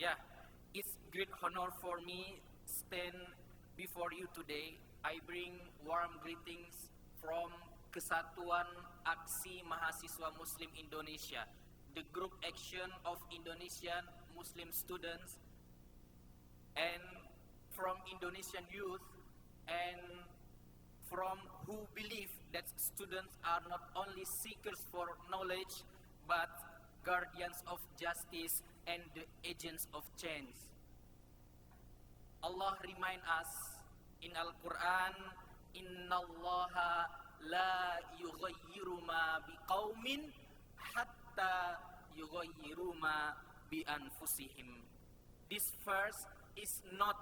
Yeah, it's great honor for me stand before you today. I bring warm greetings from Kesatuan Aksi Mahasiswa Muslim Indonesia, the group action of Indonesian Muslim students and from Indonesian youth and from who believe that students are not only seekers for knowledge but guardians of justice and the agents of change. Allah remind us in Al-Quran, Innallaha la yughayyiru ma biqaumin hatta yughayyiru ma bi anfusihim. This verse is not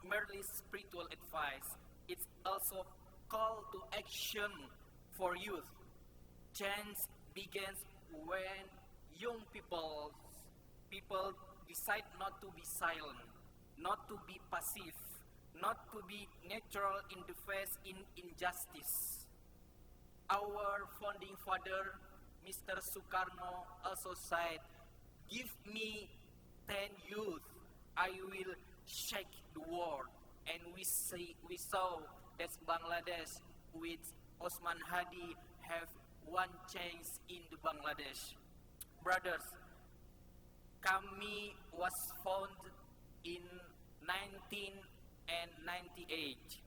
merely spiritual advice, it's also call to action for youth. Change begins when young people decide not to be silent, not to be passive, not to be neutral in the face in injustice. Our founding father, Mr. Sukarno, also said, "Give me 10 youth, I will shake the world." And we saw that Bangladesh with Osman Hadi have one change in the Bangladesh. Brothers, kami was found in 1998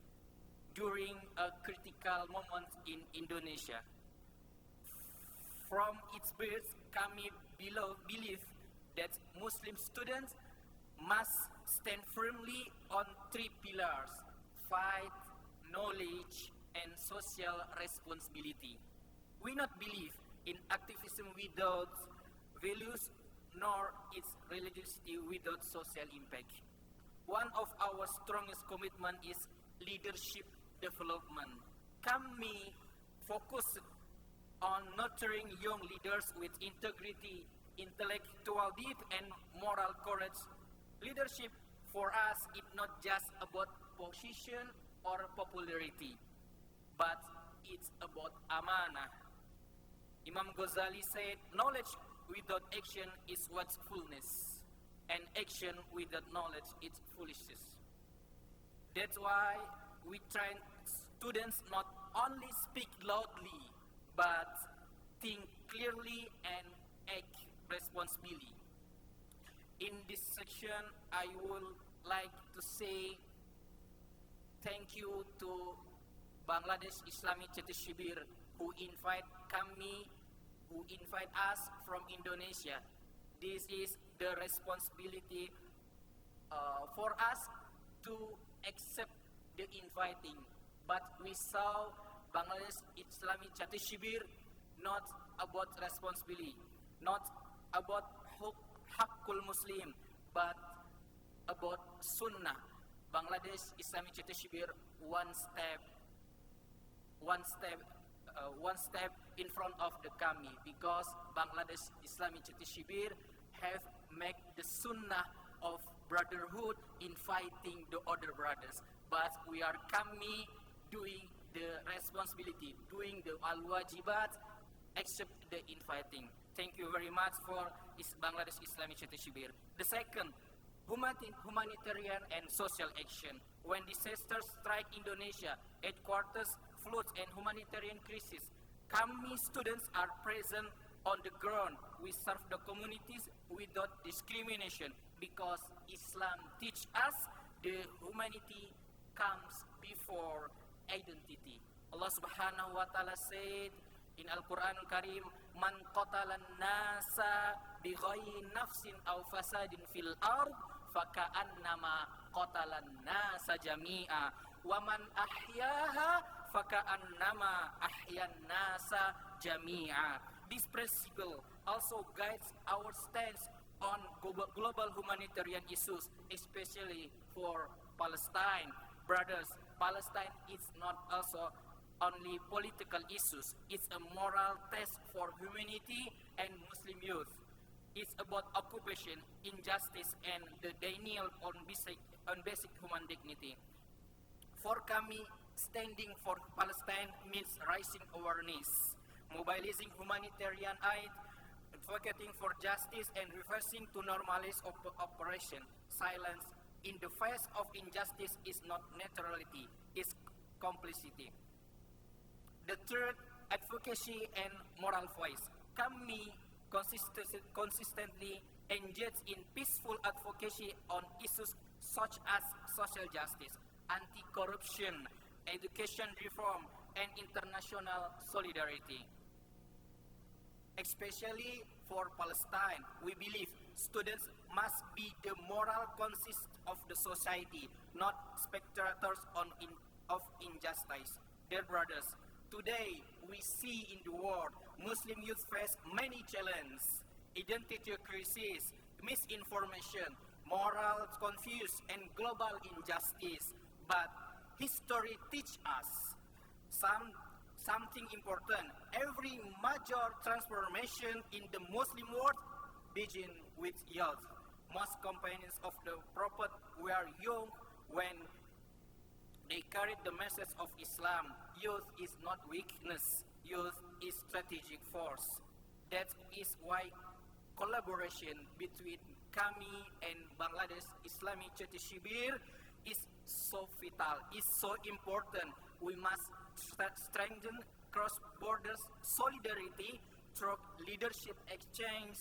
during a critical moment in Indonesia. From its birth, kami believe that Muslim students must stand firmly on 3 pillars: fight, knowledge, and social responsibility. We not believe in activism without values, nor its religiosity without social impact. One of our strongest commitment is leadership development. Kami focus on nurturing young leaders with integrity, intellectual depth, and moral courage. Leadership for us is not just about position or popularity, but it's about amanah. Imam Ghazali said, "Knowledge without action is watchfulness, and action without knowledge is foolishness." That's why we train students not only speak loudly, but think clearly and act responsibly. In this section, I would like to say thank you to Bangladesh Islamic Chetty Shibir who invite us from Indonesia. This is the responsibility for us to accept the inviting. But we saw Bangladesh Islamic Chetty Shibir not about responsibility, not about Hakul Muslim, but about Sunnah. Bangladesh Islamic Chetty Shibir one step in front of the kami, because Bangladesh Islamic Chetty Shibir have made the Sunnah of brotherhood in fighting the other brothers. But we are kami doing the responsibility, doing the al-wajibat, accept the inviting. Thank you very much for Bangladesh Islamic Chetty Shibir. The second, humanitarian and social action. When disasters strike Indonesia, headquarters, floods, and humanitarian crisis, kami students are present on the ground. We serve the communities without discrimination, because Islam teach us the humanity comes before identity. Allah Subhanahu wa Ta'ala said in Al-Quran Al-Karim, "Man qatalan nasa bighairi nafsin aw fasadin fil ard faka'annama qatalan nasa jami'a wa man ahyaha faka'annama ahyan nasa jami'a." This principle also guides our stance on global humanitarian issues, especially for Palestine. Brothers, Palestine is not also only political issues. It's a moral test for humanity and Muslim youth. It's about occupation, injustice, and the denial on basic human dignity. For kami, standing for Palestine means raising awareness, mobilizing humanitarian aid, advocating for justice and reversing to normalize operation. Silence in the face of injustice is not neutrality, is complicity. The third, advocacy and moral voice. Kami consistently engage in peaceful advocacy on issues such as social justice, anti-corruption, education reform, and international solidarity. Especially for Palestine, we believe students must be the moral conscience of the society, not spectators of injustice. Dear brothers, today we see in the world Muslim youth face many challenges: identity crisis, misinformation, moral confusion, and global injustice. But history teaches us something important. Every major transformation in the Muslim world begins with youth. Most companions of the Prophet were young when they carried the message of Islam. Youth is not weakness. Youth is strategic force. That is why collaboration between kami and Bangladesh Islamic Charity Shibir is so vital, is so important. We must strengthen cross-border solidarity through leadership exchange,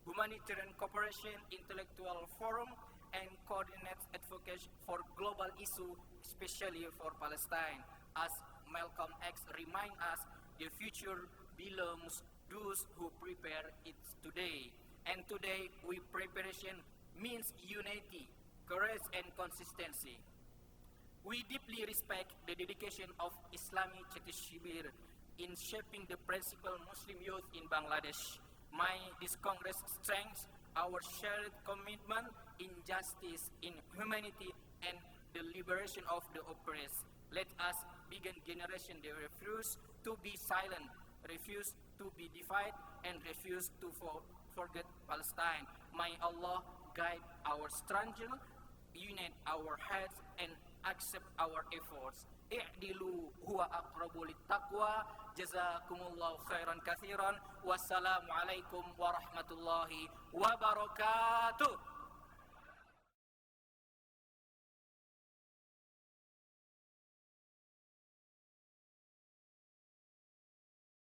humanitarian cooperation, intellectual forum, and coordinate advocacy for global issues, especially for Palestine. As Malcolm X reminds us, the future belongs those who prepare it today. And today, preparation means unity, courage, and consistency. We deeply respect the dedication of Islamic Charity Shibir in shaping the principal Muslim youth in Bangladesh. This Congress strengthens our shared commitment in justice, in humanity, and the liberation of the oppressed. Let us begin generation that refuse to be silent, refuse to be divided, and refuse to forget Palestine. May Allah guide our struggle, unite our heads, and accept our efforts. I'dilu huwa aqrabu littaqwa. Jazakumullahu khairan katsiran. Wassalamualaikum warahmatullahi wabarakatuh.